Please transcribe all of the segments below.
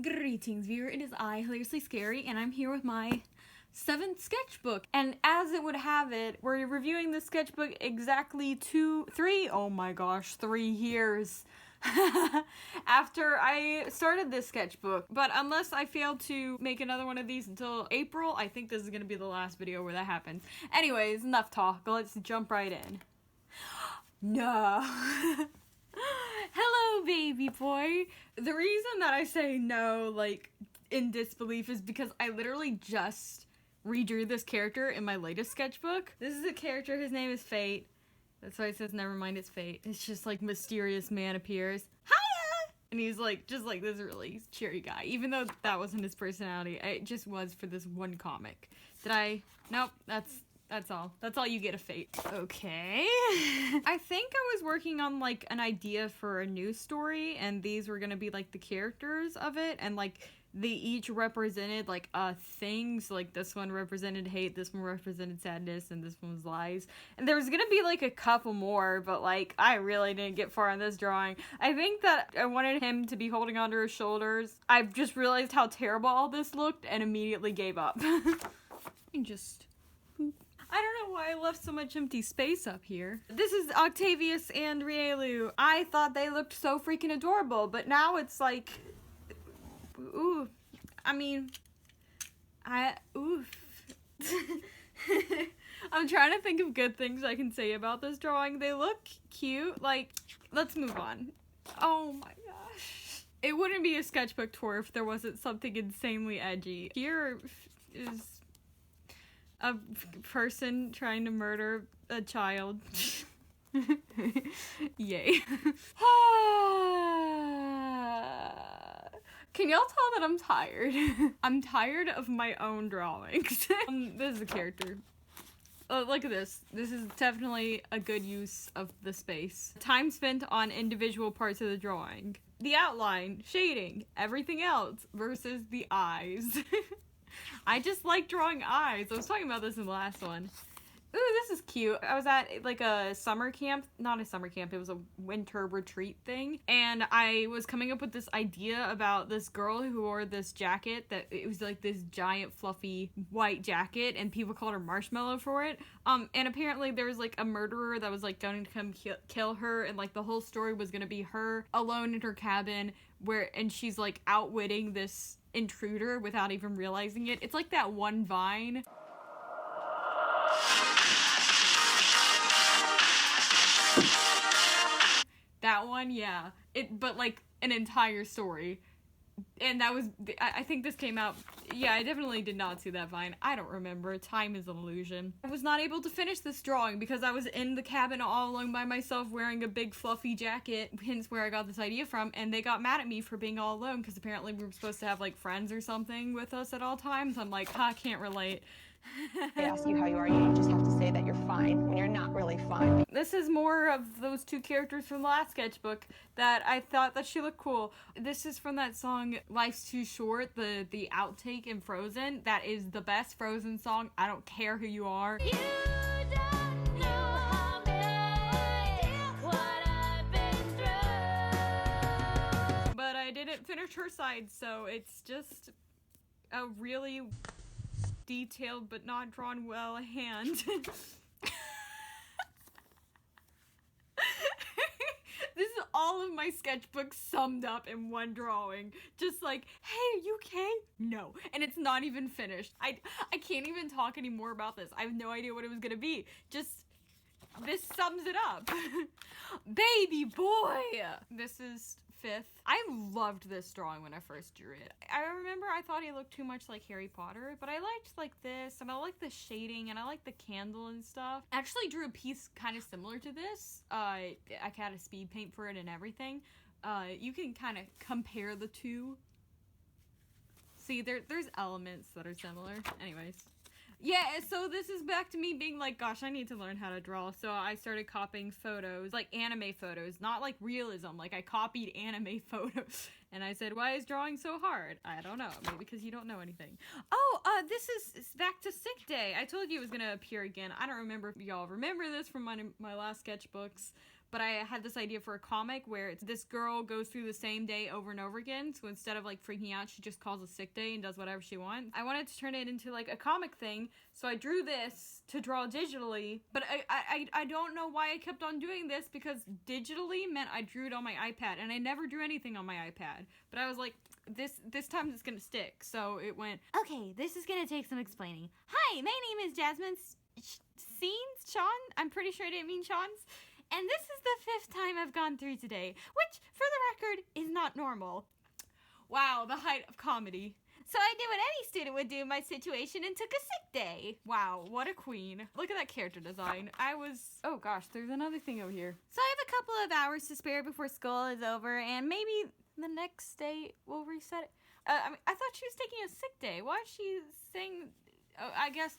Greetings, viewer. It is I, Hilariously Scary, and I'm here with my 7th sketchbook. And as it would have it, we're reviewing the sketchbook exactly 3 years after I started this sketchbook. But unless I fail to make another one of these until April, I think this is going to be the last video where that happens. Anyways, enough talk. Let's jump right in. No. Hello, baby boy. The reason that I say no, like, in disbelief is because I literally just redrew this character in my latest sketchbook. This is a character, his name is Fate. That's why it says never mind, it's Fate. It's just like mysterious man appears. Hiya! And he's like, just like this really cheery guy. Even though that wasn't his personality, it just was for this one comic. Did I? Nope, that's all. That's all you get of Fate. Okay. I think I was working on like an idea for a new story, and these were gonna be like the characters of it, and like they each represented like things. Like this one represented hate, this one represented sadness, and this one was lies. And there was gonna be like a couple more, but like I really didn't get far on this drawing. I think that I wanted him to be holding onto his shoulders. I just realized how terrible all this looked and immediately gave up. And just boop. I don't know why I left so much empty space up here. This is Octavius and Rielu. I thought they looked so freaking adorable, but now it's like, ooh, I mean, oof. I'm trying to think of good things I can say about this drawing. They look cute. Like, let's move on. Oh my gosh. It wouldn't be a sketchbook tour if there wasn't something insanely edgy. Here is a person trying to murder a child. Yay. Can y'all tell that I'm tired? I'm tired of my own drawings. This is a character. Look at this. This is definitely a good use of the space. Time spent on individual parts of the drawing. The outline, shading, everything else versus the eyes. I just like drawing eyes. I was talking about this in the last one. Ooh, this is cute. I was at like a summer camp, not a summer camp, it was a winter retreat thing, and I was coming up with this idea about this girl who wore this jacket that it was like this giant fluffy white jacket, and people called her Marshmallow for it. And apparently there was like a murderer that was like going to come kill her, and like the whole story was gonna be her alone in her cabin and she's like outwitting this intruder without even realizing it. It's like that one Vine. That one, yeah. But like an entire story. And that was, I think this came out, yeah, I definitely did not see that Vine. I don't remember. Time is an illusion. I was not able to finish this drawing because I was in the cabin all alone by myself wearing a big fluffy jacket, hence where I got this idea from, and they got mad at me for being all alone because apparently we were supposed to have like friends or something with us at all times. I'm like, I can't relate. They ask you how you are, you just have to say that you're fine when you're not really fine. This is more of those two characters from the last sketchbook that I thought that she looked cool. This is from that song Life's Too Short, the outtake in Frozen. That is the best Frozen song. I don't care who you are. You don't know what I've been through. But I didn't finish her side, so it's just a really detailed but not drawn well hand. This is all of my sketchbooks summed up in one drawing. Just like, hey, are you okay? No. And it's not even finished. I can't even talk anymore about this. I have no idea what it was gonna be. Just, this sums it up. Baby boy! This is 5th. I loved this drawing when I first drew it. I remember I thought he looked too much like Harry Potter, but I liked like this, and I like the shading, and I like the candle and stuff. I actually drew a piece kind of similar to this. I had a speed paint for it and everything. You can kind of compare the two. See, there's elements that are similar. Anyways. Yeah, so this is back to me being like, gosh, I need to learn how to draw. So I started copying photos, like anime photos, not like realism. Like I copied anime photos. And I said, why is drawing so hard? I don't know. Maybe because you don't know anything. Oh, this is back to sick day. I told you it was going to appear again. I don't remember if y'all remember this from my last sketchbooks. but I had this idea for a comic where it's this girl goes through the same day over and over again. So instead of like freaking out, she just calls a sick day and does whatever she wants. I wanted to turn it into like a comic thing. So I drew this to draw digitally, but I don't know why I kept on doing this, because digitally meant I drew it on my iPad, and I never drew anything on my iPad. But I was like, this time it's gonna stick. So it went, okay, this is gonna take some explaining. Hi, my name is Jasmine Sean. I'm pretty sure I didn't mean Sean's. And this is the 5th time I've gone through today, which, for the record, is not normal. Wow, the height of comedy. So I did what any student would do in my situation and took a sick day. Wow, what a queen. Look at that character design. Oh gosh, there's another thing over here. So I have a couple of hours to spare before school is over, and maybe the next day we'll reset it. I thought she was taking a sick day. Why is she saying... Oh, I guess,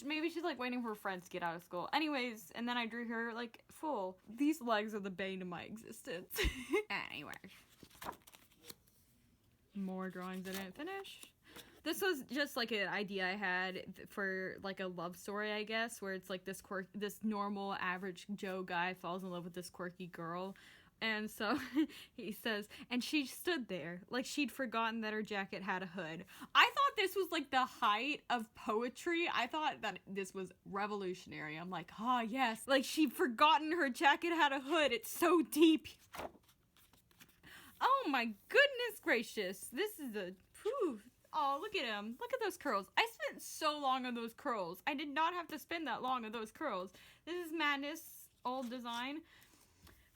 maybe she's like waiting for her friends to get out of school. Anyways, and then I drew her like full. These legs are the bane of my existence. Anyways. More drawings I didn't finish. This was just like an idea I had for like a love story, I guess, where it's like this normal average Joe guy falls in love with this quirky girl. And so he says, and she stood there like she'd forgotten that her jacket had a hood. I thought this was like the height of poetry. I thought that this was revolutionary. I'm like, yes. Like she'd forgotten her jacket had a hood. It's so deep. Oh my goodness gracious. This is oh, look at him. Look at those curls. I spent so long on those curls. I did not have to spend that long on those curls. This is Madness, old design.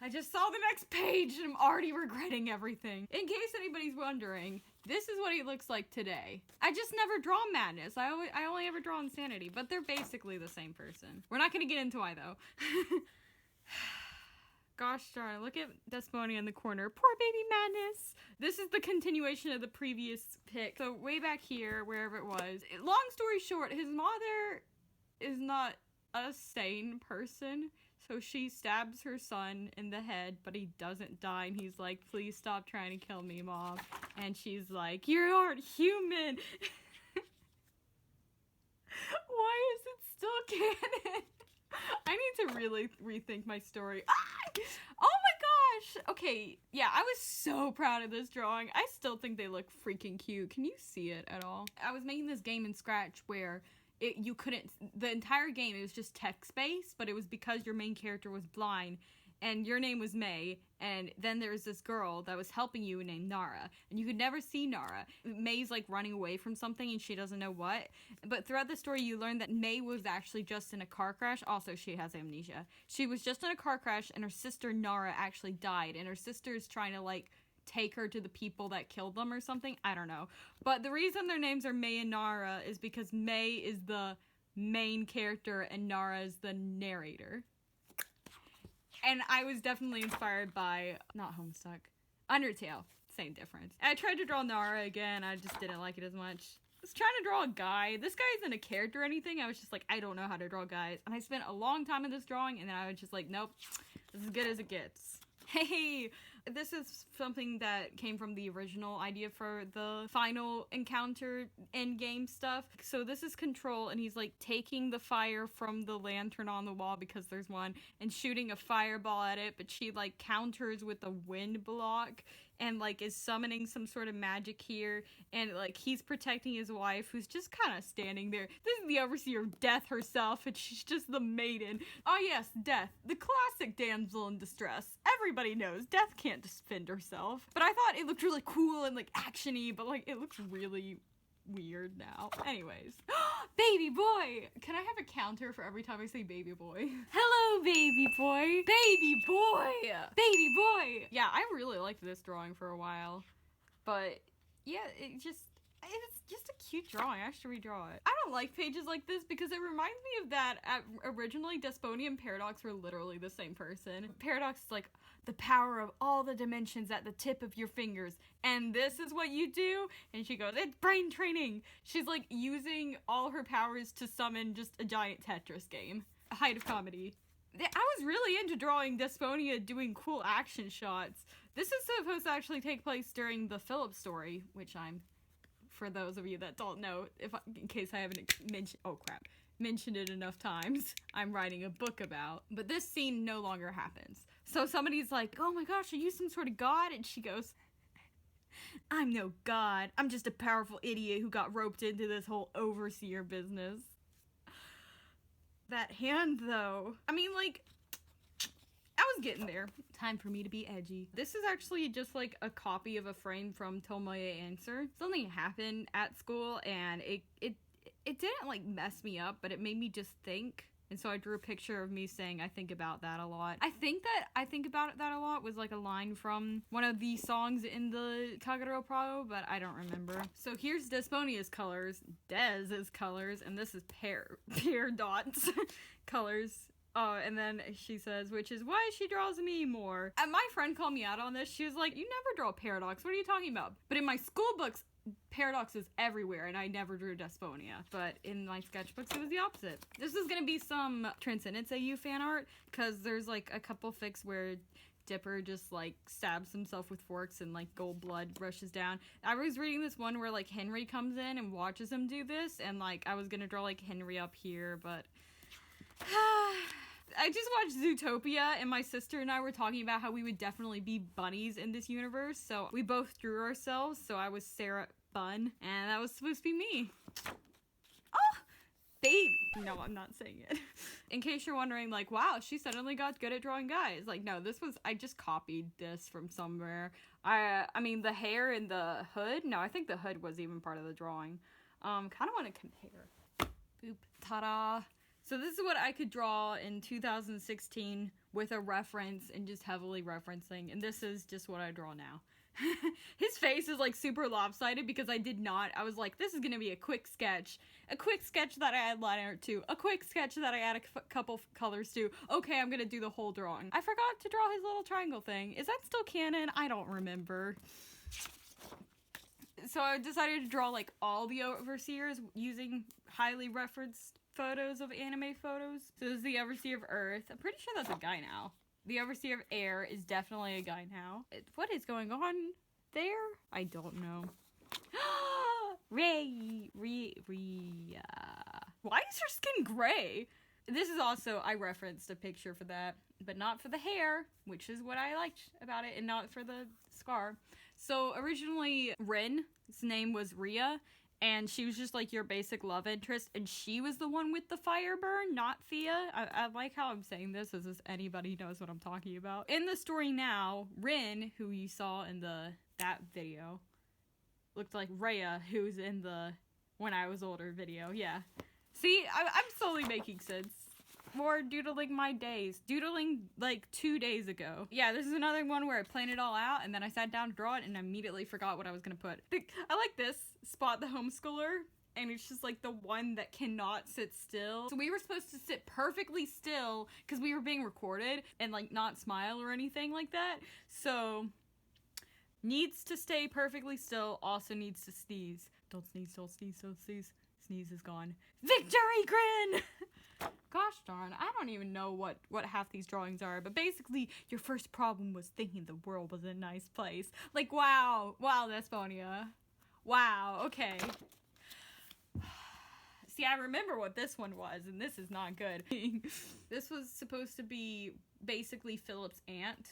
I just saw the next page and I'm already regretting everything. In case anybody's wondering, this is what he looks like today. I just never draw Madness. I only ever draw Insanity, but they're basically the same person. We're not gonna get into why though. Gosh darn, look at Desponia in the corner. Poor baby Madness. This is the continuation of the previous pic. So way back here, wherever it was. Long story short, his mother is not a sane person. So she stabs her son in the head, but he doesn't die, and he's like, please stop trying to kill me, Mom. And she's like, you aren't human. Why is it still canon? I need to really rethink my story. Ah! Oh my gosh! Okay, yeah, I was so proud of this drawing. I still think they look freaking cute. Can you see it at all? I was making this game in Scratch where you couldn't, the entire game, it was just text-based, but it was because your main character was blind, and your name was May, and then there was this girl that was helping you named Nara, and you could never see Nara. May's like running away from something, and she doesn't know what, but throughout the story you learn that May was actually just in a car crash. Also, she has amnesia. She was just in a car crash, and her sister Nara actually died, and her sister's trying to like take her to the people that killed them or something. I don't know. But the reason their names are May and Nara is because May is the main character and Nara is the narrator. And I was definitely inspired by, not Homestuck, Undertale. Same difference. I tried to draw Nara again. I just didn't like it as much. I was trying to draw a guy. This guy isn't a character or anything. I was just like, I don't know how to draw guys. And I spent a long time in this drawing, and then I was just like, nope, this is as good as it gets. Hey, this is something that came from the original idea for the final encounter endgame stuff. So this is Control, and he's like taking the fire from the lantern on the wall, because there's one, and shooting a fireball at it, but she like counters with a wind block and like is summoning some sort of magic here, and like he's protecting his wife, who's just kind of standing there. This is the overseer of Death herself, and she's just the maiden. Oh yes, Death, the classic damsel in distress. Everybody knows Death can't defend herself, but I thought it looked really cool and like actiony, but like it looks really weird now. Anyways, baby boy! Can I have a counter for every time I say baby boy? Hello, baby boy! Baby boy! Baby boy! Yeah, I really liked this drawing for a while, but yeah, it's just a cute drawing. I should redraw it. I don't like pages like this because it reminds me of that originally Desponia and Paradox were literally the same person. Paradox is like, the power of all the dimensions at the tip of your fingers, and this is what you do? And she goes, it's brain training! She's like using all her powers to summon just a giant Tetris game. A height of comedy. I was really into drawing Desponia doing cool action shots. This is supposed to actually take place during the Philip story, which I'm, for those of you that don't know, in case I haven't mentioned, oh crap. mentioned it enough times, I'm writing a book about. But this scene no longer happens. So somebody's like, oh my gosh, are you some sort of god? And she goes, I'm no god. I'm just a powerful idiot who got roped into this whole overseer business. That hand, though. I mean, like, I was getting there. Time for me to be edgy. This is actually just like a copy of a frame from Tomoe Answer. Something happened at school and it didn't like mess me up, but it made me just think. And so I drew a picture of me saying I think about that a lot. I think that I think about that a lot was like a line from one of the songs in the Kagero Pro, but I don't remember. So here's Desponia's colors, Dez's colors, and this is Pear Dot's colors. Oh, and then she says, which is why she draws me more. And my friend called me out on this. She was like, you never draw Paradox. What are you talking about? But in my school books, Paradox is everywhere, and I never drew Desponia. But in my sketchbooks, it was the opposite. This is gonna be some Transcendence AU fan art, because there's like a couple fics where Dipper just like stabs himself with forks and like gold blood rushes down. I was reading this one where like Henry comes in and watches him do this, and like I was gonna draw like Henry up here, but I just watched Zootopia, and my sister and I were talking about how we would definitely be bunnies in this universe, so we both drew ourselves. So I was Sarah Bun, and that was supposed to be me. Oh, babe. No, I'm not saying it. In case you're wondering, like, wow, she suddenly got good at drawing guys. Like, no, I just copied this from somewhere. I mean, the hair and the hood, no, I think the hood was even part of the drawing. Kind of want to compare. Boop. Ta-da. So this is what I could draw in 2016 with a reference and just heavily referencing, and this is just what I draw now. His face is like super lopsided because I was like, this is gonna be a quick sketch that I add line art to, a quick sketch that I add a couple colors to. Okay, I'm gonna do the whole drawing. I forgot to draw his little triangle thing. Is that still canon? I don't remember. So I decided to draw like all the overseers using highly referenced photos of anime photos. So this is the Overseer of Earth. I'm pretty sure that's a guy now. The Overseer of Air is definitely a guy now. What is going on there? I don't know. Ray. Why is her skin gray? This is also, I referenced a picture for that, but not for the hair, which is what I liked about it, and not for the scar. So originally, Rin's name was Ria, and she was just like your basic love interest, and she was the one with the fire burn, not Thea. I like how I'm saying this, as if anybody knows what I'm talking about. In the story now, Rin, who you saw in that video, looked like Rhea, who's in the When I Was Older video. Yeah. See, I'm slowly making sense. More doodling my days. Doodling like 2 days ago. Yeah, this is another one where I planned it all out and then I sat down to draw it and immediately forgot what I was gonna put. I like this, Spot the Homeschooler, and it's just like the one that cannot sit still. So we were supposed to sit perfectly still because we were being recorded and like not smile or anything like that. So needs to stay perfectly still, also needs to sneeze. Don't sneeze, don't sneeze, don't sneeze. Sneeze is gone. Victory grin! Gosh darn, I don't even know what half these drawings are, but basically, your first problem was thinking the world was a nice place. Like, wow, Desponia. Wow, okay. See, I remember what this one was, and this is not good. This was supposed to be basically Philip's aunt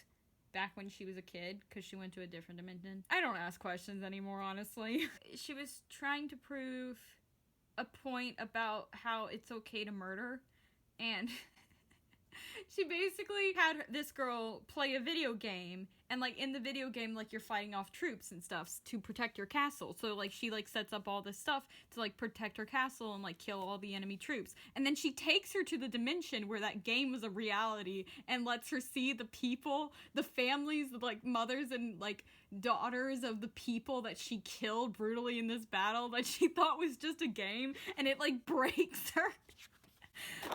back when she was a kid, because she went to a different dimension. I don't ask questions anymore, honestly. She was trying to prove a point about how it's okay to murder, and she basically had this girl play a video game, and like in the video game, like you're fighting off troops and stuff to protect your castle. So like she like sets up all this stuff to like protect her castle and like kill all the enemy troops. And then she takes her to the dimension where that game was a reality and lets her see the people, the families, the like mothers and like daughters of the people that she killed brutally in this battle that she thought was just a game, and it like breaks her.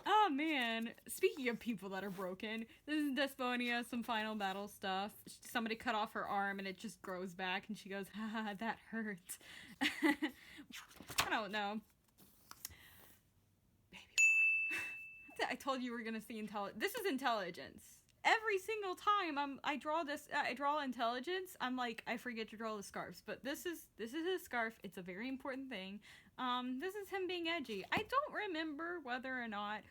Oh man, speaking of people that are broken, this is Desponia, some final battle stuff. Somebody cut off her arm and it just grows back and she goes, haha, that hurt. I don't know. Baby boy. I told you we're gonna see this is intelligence. every single time I draw intelligence, I'm like, I forget to draw the scarves. But this is his scarf. It's a very important thing. This is him being edgy. I don't remember whether or not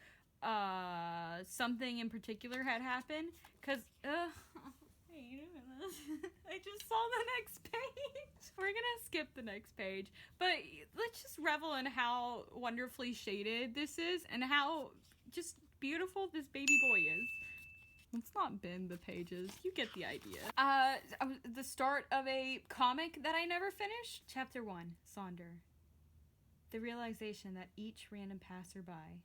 something in particular had happened, because hey, you doing this? I just saw the next page. We're gonna skip the next page, but let's just revel in how wonderfully shaded this is and how just beautiful this baby boy is. Let's not bend the pages. You get the idea. The start of a comic that I never finished. Chapter 1, Sonder. The realization that each random passerby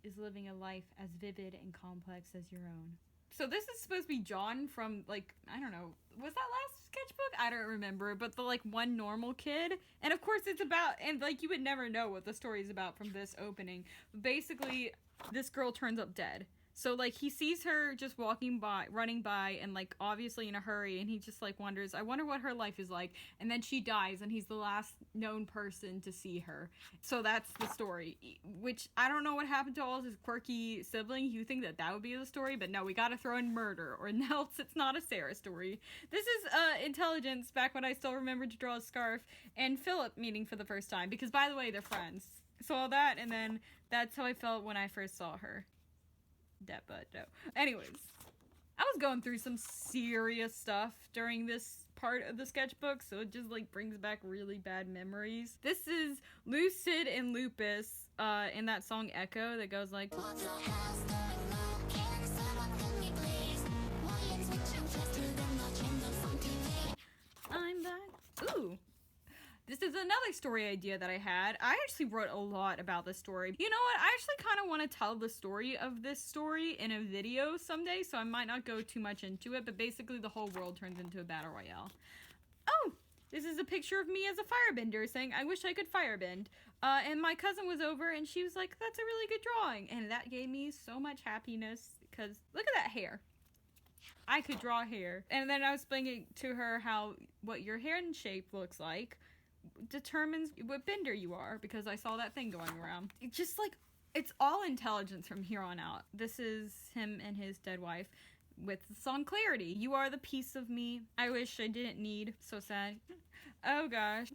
is living a life as vivid and complex as your own. So this is supposed to be John from, like, I don't know, was that last sketchbook? I don't remember, but the, like, one normal kid. And of course it's about, and, like, you would never know what the story is about from this opening. Basically, this girl turns up dead. So, like, he sees her just running by, and, like, obviously in a hurry, and he just, like, wonders, I wonder what her life is like, and then she dies, and he's the last known person to see her. So that's the story, which, I don't know what happened to all his quirky siblings. You think that would be the story, but no, we gotta throw in murder, or else it's not a Sarah story. This is, Intelligence, back when I still remembered to draw a scarf, and Philip meeting for the first time, because, by the way, they're friends. So all that, and then that's how I felt when I first saw her. No. Anyways, I was going through some serious stuff during this part of the sketchbook, so it just, like, brings back really bad memories. This is Lucid and Lupus in that song Echo that goes like, I'm back. Ooh. This is another story idea that I had. I actually wrote a lot about this story. You know what? I actually kind of want to tell the story of this story in a video someday, so I might not go too much into it, but basically the whole world turns into a battle royale. Oh, this is a picture of me as a firebender saying, I wish I could firebend. And my cousin was over and she was like, that's a really good drawing. And that gave me so much happiness because look at that hair. I could draw hair. And then I was explaining to her how what your hand shape looks like determines what bender you are, because I saw that thing going around. It's just like, it's all intelligence from here on out. This is him and his dead wife with the song Clarity. You are the piece of me I wish I didn't need. So sad. Oh gosh.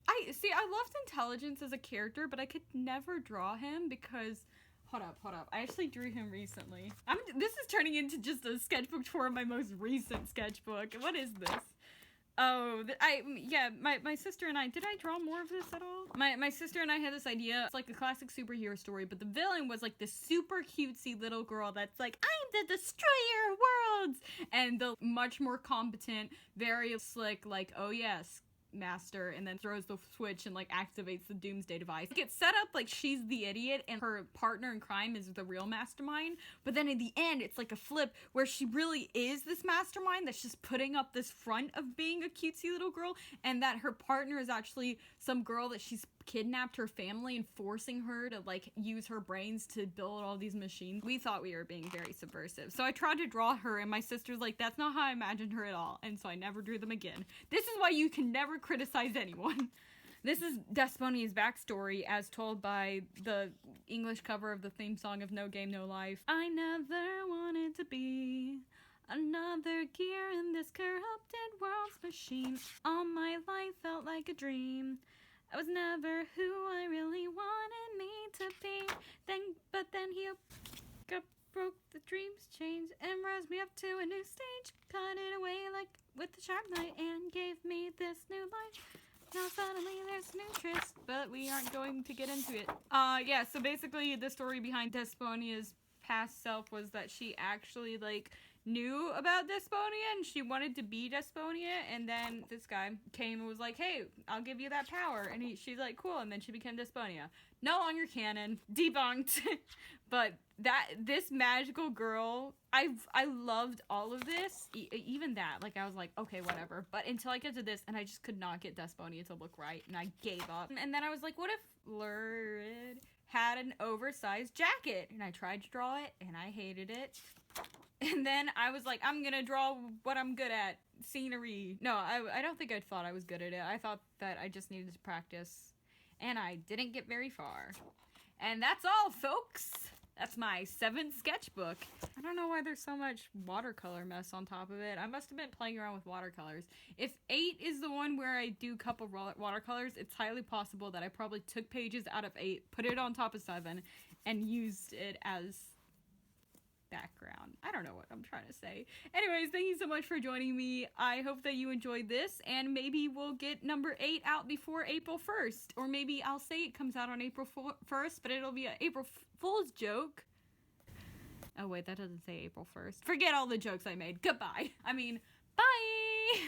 I loved Intelligence as a character, but I could never draw him because hold up. I actually drew him recently. This is turning into just a sketchbook tour of my most recent sketchbook. What is this? Oh, my sister and I, did I draw more of this at all? My sister and I had this idea. It's like a classic superhero story, but the villain was like this super cutesy little girl that's like, I'm the destroyer of worlds! And the much more competent, very slick, like, oh yes, master, and then throws the switch and like activates the doomsday device. Like, it's set up like she's the idiot and her partner in crime is the real mastermind, but then in the end it's like a flip where she really is this mastermind that's just putting up this front of being a cutesy little girl, and that her partner is actually some girl that she's kidnapped her family and forcing her to like use her brains to build all these machines. We thought we were being very subversive, so I tried to draw her and my sister's like, that's not how I imagined her at all, and so I never drew them again. This is why you can never criticize anyone. This is Desponia's backstory as told by the English cover of the theme song of No Game No Life. I never wanted to be another gear in this corrupted world's machine. All my life felt like a dream. I was never who I really wanted me to be. But then he broke the dream's chains and rose me up to a new stage. Cut it away like with a sharp knife and gave me this new life. Now suddenly there's new tryst, but we aren't going to get into it. Yeah, so basically the story behind Desponia's past self was that she actually, like, knew about Desponia and she wanted to be Desponia, and then this guy came and was like, hey, I'll give you that power, and she's like, cool, and then she became Desponia. No longer canon. Debunked. But this magical girl, I loved all of this, even that, like, I was like, okay, whatever, but until I get to this, and I just could not get Desponia to look right, and I gave up. And then I was like, what if Lurid had an oversized jacket? And I tried to draw it, and I hated it. And then I was like, I'm gonna draw what I'm good at. Scenery. No, I don't think I thought I was good at it. I thought that I just needed to practice. And I didn't get very far. And that's all, folks. That's my 7th sketchbook. I don't know why there's so much watercolor mess on top of it. I must have been playing around with watercolors. If 8 is the one where I do couple watercolors, it's highly possible that I probably took pages out of 8, put it on top of 7, and used it as background. I don't know what I'm trying to say. Anyways, thank you so much for joining me. I hope that you enjoyed this, and maybe we'll get number 8 out before April 1st. Or maybe I'll say it comes out on April 1st, but it'll be an April Fool's joke. Oh wait, that doesn't say April 1st. Forget all the jokes I made. Goodbye. I mean, bye!